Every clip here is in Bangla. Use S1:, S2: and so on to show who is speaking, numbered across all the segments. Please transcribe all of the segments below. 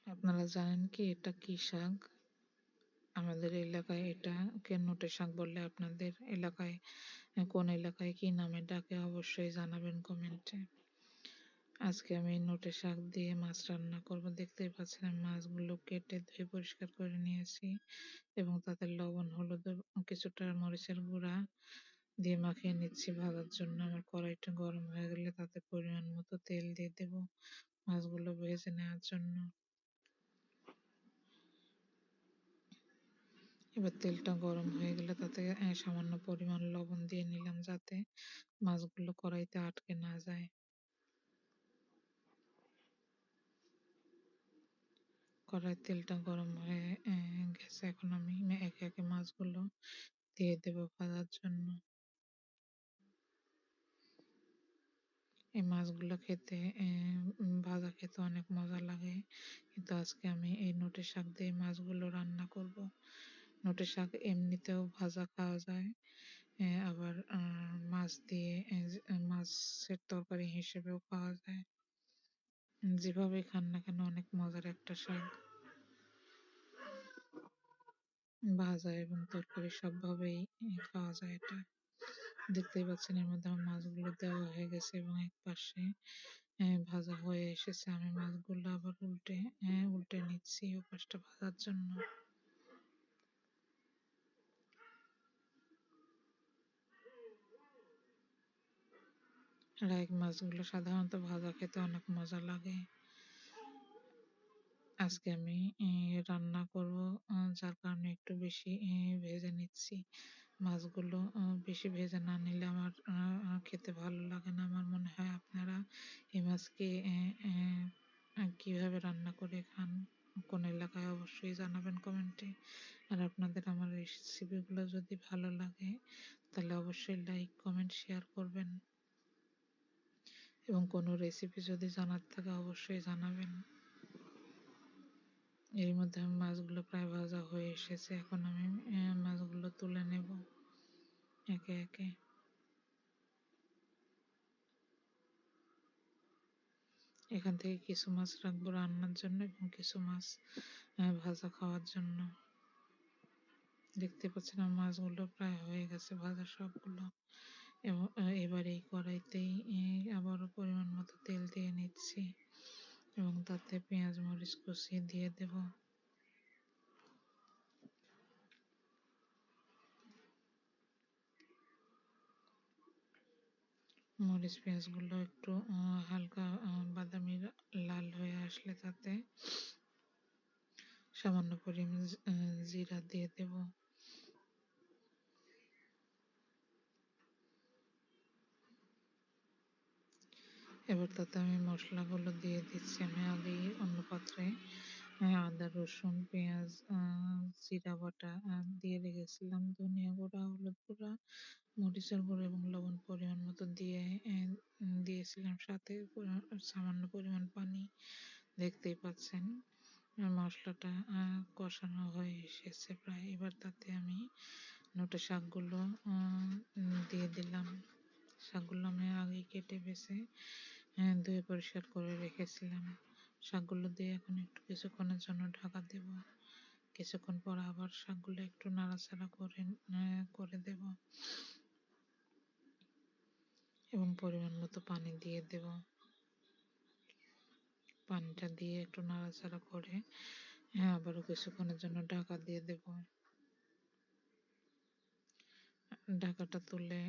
S1: আপনারা জানেন কি এটা কি শাক? আমাদের এলাকায় এটাকে নোটে শাক বলে। আপনাদের এলাকায় কোন এলাকায় কি নামে ডাকে অবশ্যই জানাবেন কমেন্টে। আজকে আমি নোটে শাক দিয়ে মাছ রান্না করব। দেখতেই পাচ্ছেন আমি মাছগুলো কেটে ধুয়ে পরিষ্কার করে নিয়েছি এবং তাতে লবণ, হলুদ ও কিছুটা মরিচের গুঁড়া দিয়ে মাখিয়ে নিচ্ছি ভাজার জন্য। আমার কড়াইটা গরম হয়ে গেলে তাতে পরিমাণ মতো তেল দিয়ে দেব মাছগুলো ভেজে নেওয়ার জন্য। এবার তেলটা গরম হয়ে গেলে তাতে সামান্য পরিমাণ লবণ দিয়ে নিলাম যাতে মাছগুলো কড়াইতে আটকে না যায়। কড়াইয়ের তেলটা গরম হয়ে গেছে, এখন আমি একে একে মাছগুলো দিয়ে দেব ভাজার জন্য। এই মাছগুলো খেতে ভাজা খেতে অনেক মজা লাগে, কিন্তু আজকে আমি এই নোটে শাক দিয়ে মাছগুলো রান্না করব। নোটে শাক এমনিতেও ভাজা খাওয়া যায়, আবার মাছ দিয়ে মাছের তরকারি হিসেবেও খাওয়া যায়। যেভাবে খান না কেন অনেক মজার একটা শাক। ভাজা এবং তরকারি সবভাবেই খাওয়া যায় এটা। দেখতেই পাচ্ছেন এর মধ্যে আমার মাছগুলো দেওয়া হয়ে গেছে এবং এক পাশে ভাজা হয়ে এসেছে। আমি মাছগুলো আবার উল্টে নিচ্ছি ও পাশটা ভাজার জন্য। রাই মাছগুলো সাধারণত ভাজা খেতে অনেক মজা লাগে। আজকে আমি রান্না করব, যার কারণে একটু বেশি ভেজে নিচ্ছি মাছগুলো। বেশি ভেজে না নিলে আমার খেতে ভালো লাগে না। আমার মনে হয় আপনারা এই মাছকে কিভাবে রান্না করে খান, কোন এলাকায় অবশ্যই জানাবেন কমেন্টে। আর আপনাদের আমার রেসিপিগুলো যদি ভালো লাগে তাহলে অবশ্যই লাইক, কমেন্ট, শেয়ার করবেন এবং কোনো রেসিপি যদি জানার থাকে অবশ্যই জানাবেন। এর মধ্যে আমি মাছগুলো প্রায় ভাজা হয়ে এসেছে, এখন আমি মাছগুলো তুলে নেব একে একে। এখান থেকে কিছু মাছ রাখবো রান্নার জন্য এবং কিছু মাছ ভাজা খাওয়ার জন্য। দেখতে পাচ্ছেন আমার মাছগুলো প্রায় হয়ে গেছে ভাজা সবগুলো। এবং এবার এই কড়াইতেই আবারও পরিমাণ মতো তেল দিয়ে নিচ্ছি এবং তাতে পেঁয়াজ মরিচ কুচি দিয়ে দেব। মরিচ পেঁয়াজগুলো একটু হালকা বাদামি লাল হয়ে আসলে তাতে সামান্য পরিমাণ জিরা দিয়ে দেব। এবার তাতে আমি মশলাগুলো দিয়ে দিচ্ছি। আমি আগেই অন্য পাত্রে আদা, রসুন, পেঁয়াজ, জিরা বাটা দিয়ে রেখেছিলাম। ধনিয়া গুঁড়া, হলুদ গুঁড়া, মরিচের গুঁড়ো এবং লবণ পরিমাণ মতো দিয়ে দিয়েছিলাম, সাথে সামান্য পরিমাণ পানি। দেখতেই পাচ্ছেন মশলাটা কষানো হয়ে এসেছে প্রায়। এবার তাতে আমি নোটে শাকগুলো দিয়ে দিলাম। শাকগুলো আমি আগেই কেটে বেছে ধুয়ে পরিষ্কার করে রেখেছিলাম। শাকগুলো দিয়ে এখন একটু কিছুক্ষণের জন্য ঢাকা দেব। কিছুক্ষণ পর আবার শাকগুলো একটু নাড়াচাড়া করে দেব এবং পরিমাণ মতো পানি দিয়ে দেব। পানিটা দিয়ে একটু নাড়াচাড়া করে আবারও কিছুক্ষণের জন্য ঢাকা দিয়ে দেব। ঢাকাটা তুলে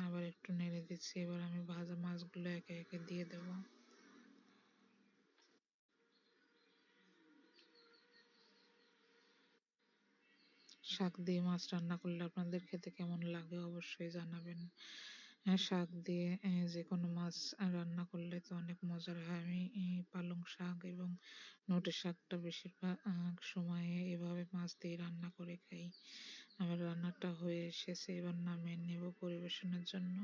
S1: আবার একটু নেড়ে দিচ্ছি। এবার আমি ভাজা মাছগুলো একে একে দিয়ে দেব। শাক দিয়ে মাছ রান্না করলে আপনাদের খেতে কেমন লাগে অবশ্যই জানাবেন। শাক দিয়ে যে কোনো মাছ রান্না করলে তো অনেক মজার হয়। আমি পালং শাক এবং নোটে শাকটা বেশিরভাগ সময়ে এভাবে মাছ দিয়ে রান্না করে খাই। আমার রান্নাটা হয়ে এসেছে, এবার নামিয়ে নেব পরিবেশনের জন্য।